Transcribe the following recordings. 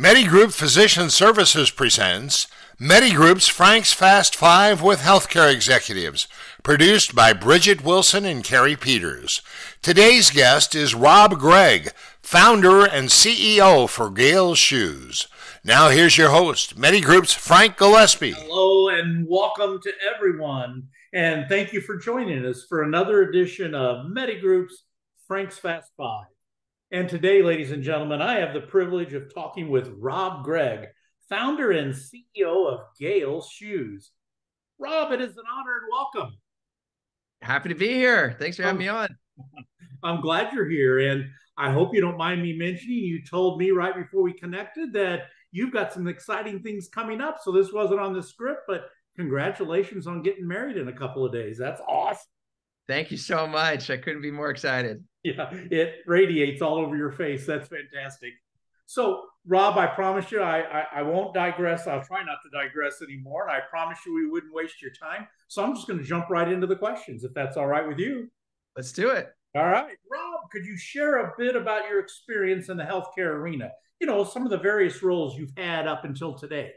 Medigroup Physician Services presents Medigroup's Frank's Fast Five with Healthcare Executives, produced by Bridget Wilson and Carrie Peters. Today's guest is Rob Gregg, founder and CEO for Gale Shoes. Now here's your host, Medigroup's Frank Gillespie. Hello and welcome to everyone. And thank you for joining us for another edition of Medigroup's Frank's Fast Five. And today, ladies and gentlemen, I have the privilege of talking with Rob Gregg, founder and CEO of Gale Shoes. Rob, it is an honor and welcome. Happy to be here. Thanks for having me on. I'm glad you're here. And I hope you don't mind me mentioning, you told me right before we connected that you've got some exciting things coming up. So this wasn't on the script, but congratulations on getting married in a couple of days. That's awesome. Thank you so much. I couldn't be more excited. Yeah, it radiates all over your face. That's fantastic. So, Rob, I promise you, I won't digress. I'll try not to digress anymore. And I promise you we wouldn't waste your time. So I'm just going to jump right into the questions, if that's all right with you. Let's do it. All right. Rob, could you share a bit about your experience in the healthcare arena? You know, some of the various roles you've had up until today.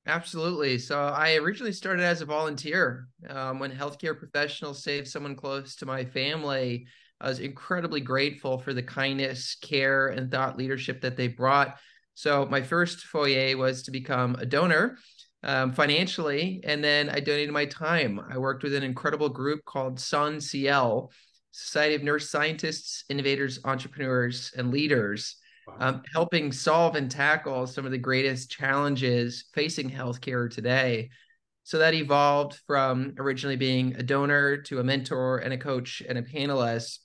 Absolutely. So I originally started as a volunteer. When healthcare professionals saved someone close to my family, I was incredibly grateful for the kindness, care, and thought leadership that they brought. So my first foyer was to become a donor financially, and then I donated my time. I worked with an incredible group called SONCL, Society of Nurse Scientists, Innovators, Entrepreneurs, and Leaders, helping solve and tackle some of the greatest challenges facing healthcare today. So that evolved from originally being a donor to a mentor and a coach and a panelist,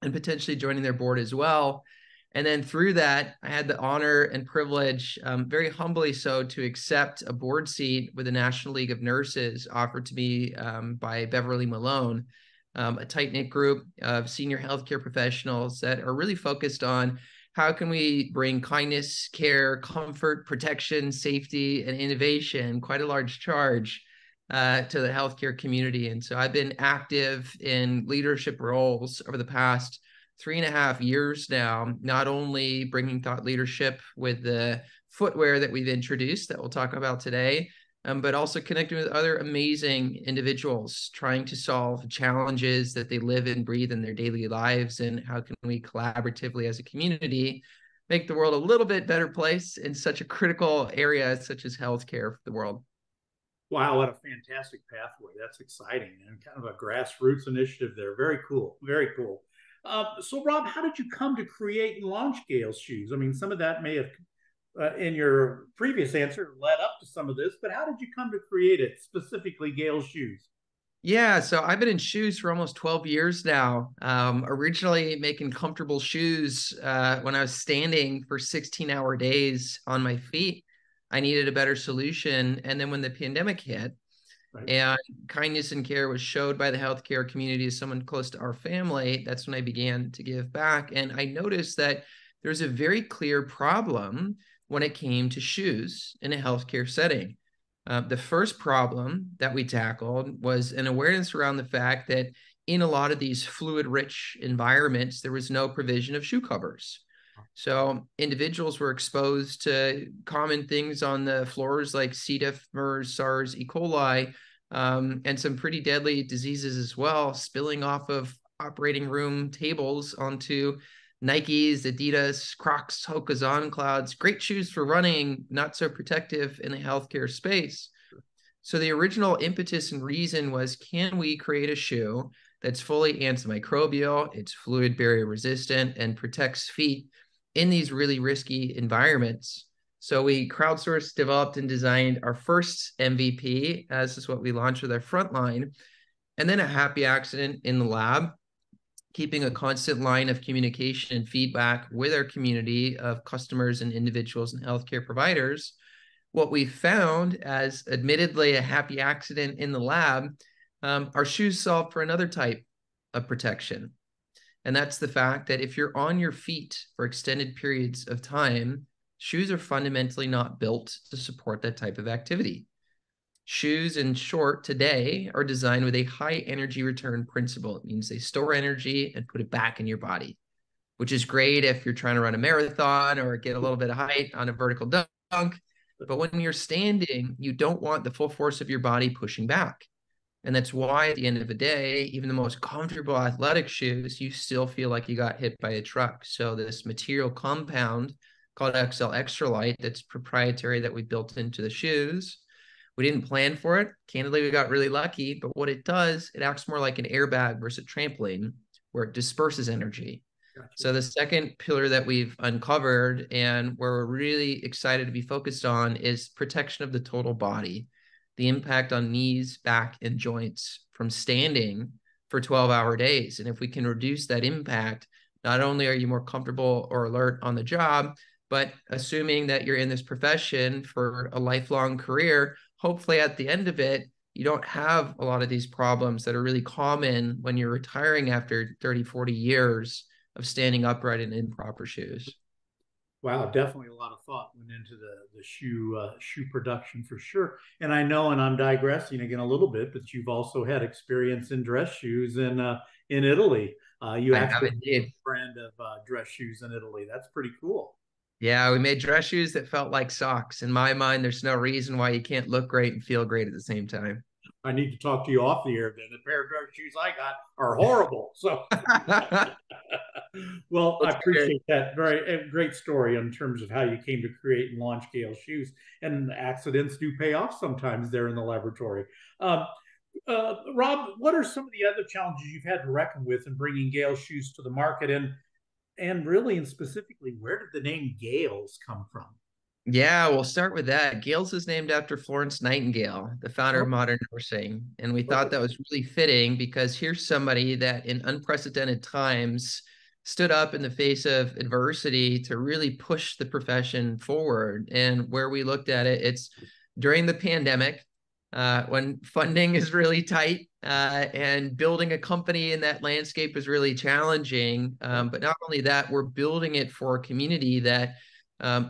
and potentially joining their board as well. And then through that, I had the honor and privilege, very humbly so, to accept a board seat with the National League of Nurses offered to me by Beverly Malone, a tight-knit group of senior healthcare professionals that are really focused on how can we bring kindness, care, comfort, protection, safety, and innovation, quite a large charge, to the healthcare community. And so I've been active in leadership roles over the past 3.5 years now, not only bringing thought leadership with the footwear that we've introduced that we'll talk about today, but also connecting with other amazing individuals trying to solve challenges that they live and breathe in their daily lives, and how can we collaboratively as a community make the world a little bit better place in such a critical area such as healthcare for the world. Wow, what a fantastic pathway. That's exciting and kind of a grassroots initiative there. Very cool. Very cool. So, Rob, how did you come to create and launch Gale Shoes? I mean, some of that may have, in your previous answer, led up to some of this, but how did you come to create it, specifically Gale Shoes? Yeah, so I've been in shoes for almost 12 years now. Originally making comfortable shoes when I was standing for 16-hour days on my feet. I needed a better solution. And then when the pandemic hit, right, and kindness and care was showed by the healthcare community as someone close to our family, that's when I began to give back. And I noticed that there's a very clear problem when it came to shoes in a healthcare setting. The first problem that we tackled was an awareness around the fact that in a lot of these fluid-rich environments, there was no provision of shoe covers. So individuals were exposed to common things on the floors like C. diff, MERS, SARS, E. coli, and some pretty deadly diseases as well, spilling off of operating room tables onto Nikes, Adidas, Crocs, Hoka's On Clouds. Great shoes for running, not so protective in the healthcare space. So the original impetus and reason was, can we create a shoe that's fully antimicrobial, it's fluid barrier resistant, and protects feet in these really risky environments? So we crowdsourced, developed, and designed our first MVP, as is what we launched with our frontline, and then a happy accident in the lab, keeping a constant line of communication and feedback with our community of customers and individuals and healthcare providers. What we found, as admittedly a happy accident in the lab, our shoes solved for another type of protection. And that's the fact that if you're on your feet for extended periods of time, shoes are fundamentally not built to support that type of activity. Shoes, in short, today are designed with a high energy return principle. It means they store energy and put it back in your body, which is great if you're trying to run a marathon or get a little bit of height on a vertical dunk. But when you're standing, you don't want the full force of your body pushing back. And that's why at the end of the day, even the most comfortable athletic shoes, you still feel like you got hit by a truck. So this material compound called XL Extra Light, that's proprietary, that we built into the shoes. We didn't plan for it. Candidly, we got really lucky, but what it does, it acts more like an airbag versus a trampoline where it disperses energy. Gotcha. So the second pillar that we've uncovered and where we're really excited to be focused on is protection of the total body, the impact on knees, back, and joints from standing for 12-hour days. And if we can reduce that impact, not only are you more comfortable or alert on the job, but assuming that you're in this profession for a lifelong career, hopefully at the end of it, you don't have a lot of these problems that are really common when you're retiring after 30, 40 years of standing upright in improper shoes. Wow, definitely a lot of thought went into the shoe production for sure. And I know, and I'm digressing again a little bit, but you've also had experience in dress shoes in Italy. You actually have a brand of dress shoes in Italy. That's pretty cool. Yeah, we made dress shoes that felt like socks. In my mind, there's no reason why you can't look great and feel great at the same time. I need to talk to you off the air then. The pair of dress shoes I got are horrible. So, well, I appreciate that. Very great story in terms of how you came to create and launch Gale shoes. And accidents do pay off sometimes there in the laboratory. Rob, what are some of the other challenges you've had to reckon with in bringing Gale shoes to the market? And really, and specifically, where did the name Gales come from? Yeah, we'll start with that. Gales is named after Florence Nightingale, the founder of modern nursing. And we thought that was really fitting because here's somebody that in unprecedented times stood up in the face of adversity to really push the profession forward. And where we looked at it, it's during the pandemic, when funding is really tight and building a company in that landscape is really challenging. But not only that, we're building it for a community that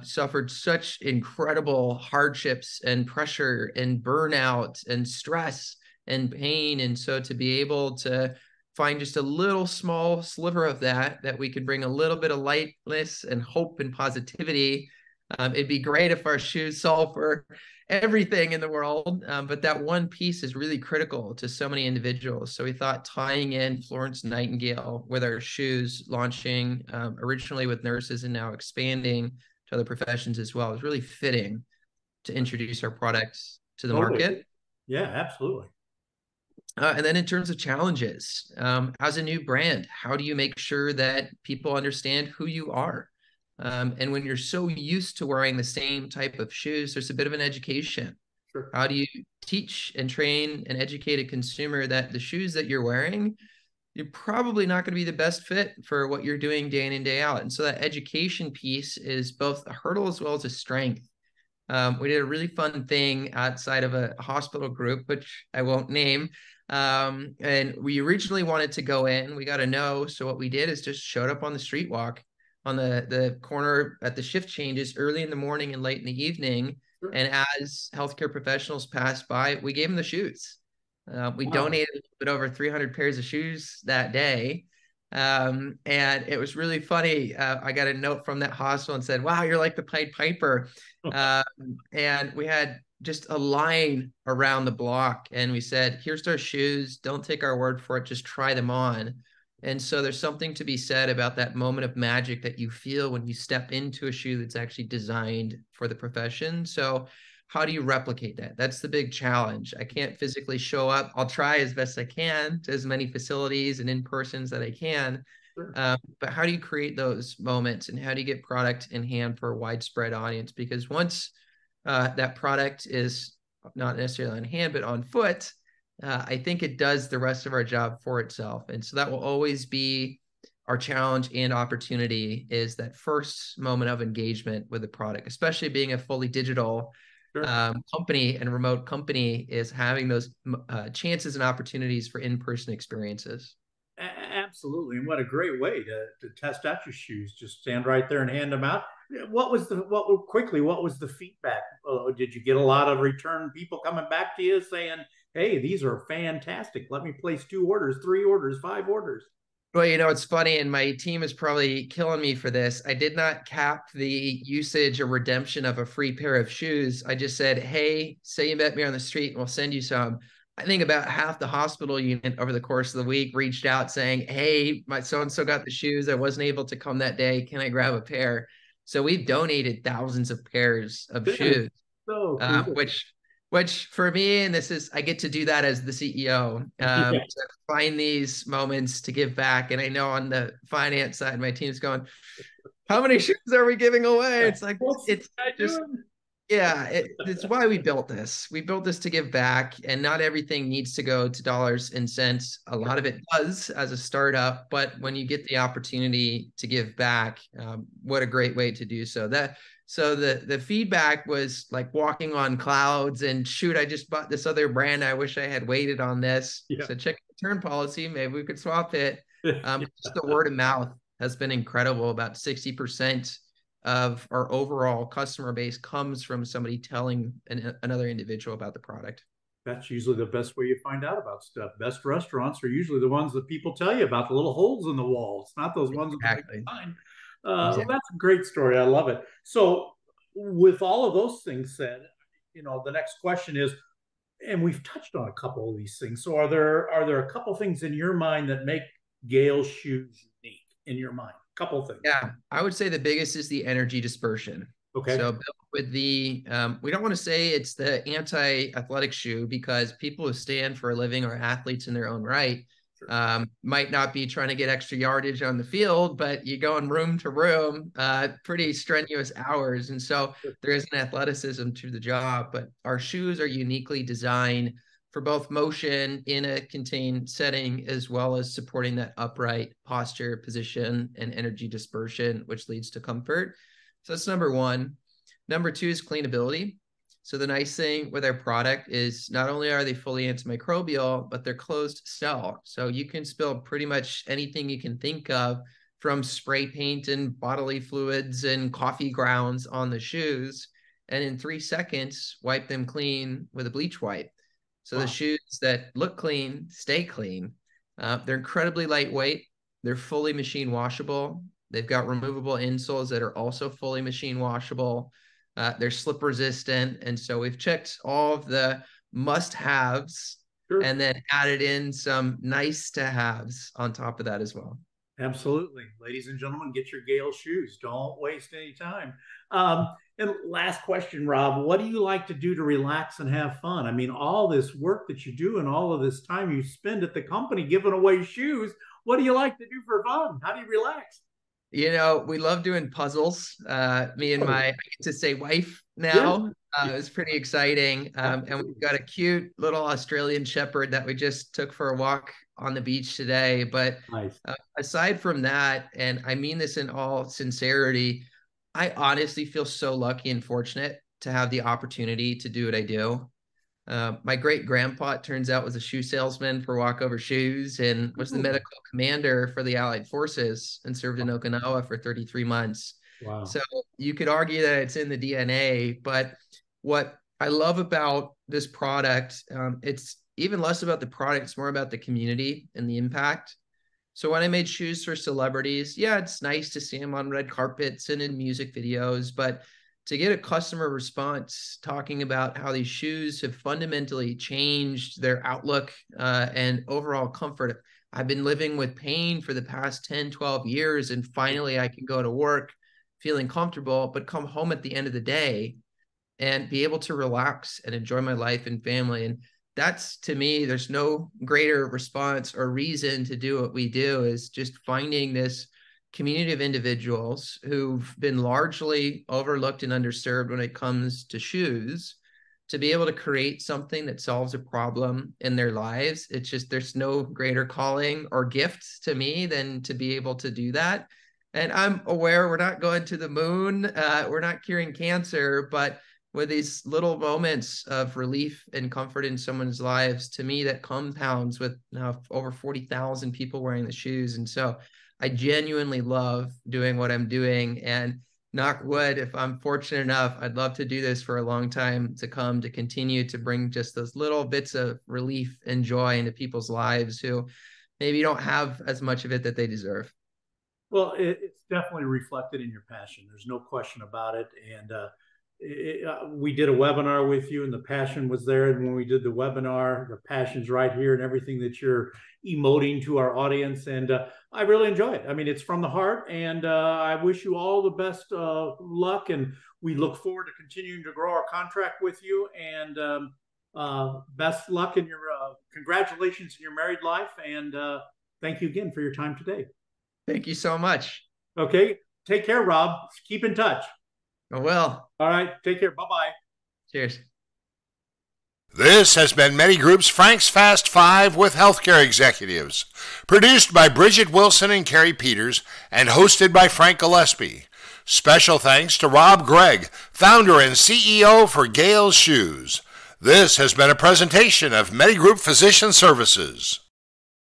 suffered such incredible hardships and pressure and burnout and stress and pain. And so to be able to find just a little small sliver of that we could bring a little bit of lightness and hope and positivity. It'd be great if our shoes solve for everything in the world, but that one piece is really critical to so many individuals. So we thought tying in Florence Nightingale with our shoes, launching originally with nurses and now expanding to other professions as well, is really fitting to introduce our products to the market. Yeah, absolutely. And then in terms of challenges, as a new brand, how do you make sure that people understand who you are? And when you're so used to wearing the same type of shoes, there's a bit of an education. Sure. How do you teach and train and educate a consumer that the shoes that you're wearing, you're probably not going to be the best fit for what you're doing day in and day out. And so that education piece is both a hurdle as well as a strength. We did a really fun thing outside of a hospital group, which I won't name. And we originally wanted to go in, we got a no. So what we did is just showed up on the street walk on the corner at the shift changes early in the morning and late in the evening. Sure. And as healthcare professionals passed by, we gave them the shoes. We donated a bit over 300 pairs of shoes that day. And it was really funny. I got a note from that hospital and said, wow, you're like the Pied Piper. And we had just a line around the block. And we said, here's our shoes. Don't take our word for it. Just try them on. And so there's something to be said about that moment of magic that you feel when you step into a shoe that's actually designed for the profession. So how do you replicate that? That's the big challenge. I can't physically show up. I'll try as best I can to as many facilities and in-persons that I can. Sure. But how do you create those moments and how do you get product in hand for a widespread audience? Because once that product is not necessarily on hand, but on foot, I think it does the rest of our job for itself. And so that will always be our challenge and opportunity, is that first moment of engagement with the product, especially being a fully digital company and remote company, is having those chances and opportunities for in-person experiences. Absolutely. And what a great way to test out your shoes. Just stand right there and hand them out. What was the feedback? Did you get a lot of return people coming back to you saying, hey, these are fantastic. Let me place 2 orders, 3 orders, 5 orders? Well, you know, it's funny, and my team is probably killing me for this. I did not cap the usage or redemption of a free pair of shoes. I just said, hey, say you met me on the street and we'll send you some. I think about half the hospital unit over the course of the week reached out saying, hey, my so-and-so got the shoes. I wasn't able to come that day. Can I grab a pair? So we've donated thousands of pairs of That is shoes, so cool. which for me, and this is, I get to do that as the CEO, Yeah. to find these moments to give back. And I know on the finance side, my team's going, how many shoes are we giving away? It's like, What's this it's guy just, doing? yeah, it's why we built this. We built this to give back, and not everything needs to go to dollars and cents. A lot of it does as a startup, but when you get the opportunity to give back, what a great way to do so. So the feedback was like walking on clouds, and shoot, I just bought this other brand. I wish I had waited on this. Yeah. So check the return policy. Maybe we could swap it. Yeah. Just the word of mouth has been incredible. About 60% of our overall customer base comes from somebody telling another individual about the product. That's usually the best way you find out about stuff. Best restaurants are usually the ones that people tell you about, the little holes in the walls, not those ones with the big Exactly. sign. Exactly. That's a great story. I love it. So, with all of those things said, the next question is, and we've touched on a couple of these things. So, are there a couple things in your mind that make Gale shoes unique in your mind? A couple of things. Yeah, I would say the biggest is the energy dispersion. Okay. So built with the, we don't want to say it's the anti-athletic shoe, because people who stand for a living are athletes in their own right. Might not be trying to get extra yardage on the field, but you go in room to room, pretty strenuous hours. And so there is an athleticism to the job, but our shoes are uniquely designed for both motion in a contained setting, as well as supporting that upright posture, position, and energy dispersion, which leads to comfort. So that's number one. Number two is cleanability. So the nice thing with our product is not only are they fully antimicrobial, but they're closed cell. So you can spill pretty much anything you can think of, from spray paint and bodily fluids and coffee grounds on the shoes, and in 3 seconds, wipe them clean with a bleach wipe. So the shoes that look clean, stay clean. They're incredibly lightweight. They're fully machine washable. They've got removable insoles that are also fully machine washable. They're slip resistant. And so we've checked all of the must-haves, Sure. and then added in some nice-to-haves on top of that as well. Absolutely. Ladies and gentlemen, get your Gale shoes. Don't waste any time. And last question, Rob, what do you like to do to relax and have fun? I mean, all this work that you do and all of this time you spend at the company giving away shoes, what do you like to do for fun? How do you relax? You know, we love doing puzzles. Me and I get to say wife now. It's pretty exciting. And we've got a cute little Australian shepherd that we just took for a walk on the beach today. But Nice. Aside from that, and I mean this in all sincerity, I honestly feel so lucky and fortunate to have the opportunity to do what I do. My great grandpa, it turns out, was a shoe salesman for Walkover Shoes, and was the medical commander for the Allied Forces, and served in Okinawa for 33 months. Wow. So you could argue that it's in the DNA, but what I love about this product, it's even less about the product, it's more about the community and the impact. So when I made shoes for celebrities, yeah, it's nice to see them on red carpets and in music videos, but to get a customer response talking about how these shoes have fundamentally changed their outlook and overall comfort. I've been living with pain for the past 10, 12 years, and finally I can go to work feeling comfortable, but come home at the end of the day and be able to relax and enjoy my life and family. And that's, to me, there's no greater response or reason to do what we do, is just finding this community of individuals who've been largely overlooked and underserved when it comes to shoes, to be able to create something that solves a problem in their lives. It's just, there's no greater calling or gift to me than to be able to do that. And I'm aware we're not going to the moon, we're not curing cancer, but with these little moments of relief and comfort in someone's lives, to me, that compounds with now over 40,000 people wearing the shoes. And so I genuinely love doing what I'm doing, and knock wood, if I'm fortunate enough, I'd love to do this for a long time to come, to continue to bring just those little bits of relief and joy into people's lives who maybe don't have as much of it that they deserve. Well, it's definitely reflected in your passion. There's no question about it. And we did a webinar with you, and the passion was there. And when we did the webinar, the passion's right here, and everything that you're emoting to our audience. And I really enjoy it. I mean, it's from the heart. And I wish you all the best luck. And we look forward to continuing to grow our contract with you. And best luck in your congratulations in your married life. And thank you again for your time today. Thank you so much. Okay. Take care, Rob. Keep in touch. I will. All right. Take care. Bye-bye. Cheers. This has been MediGroup's Frank's Fast Five with Healthcare Executives, produced by Bridget Wilson and Carrie Peters, and hosted by Frank Gillespie. Special thanks to Rob Gregg, founder and CEO for Gale's Shoes. This has been a presentation of MediGroup Physician Services.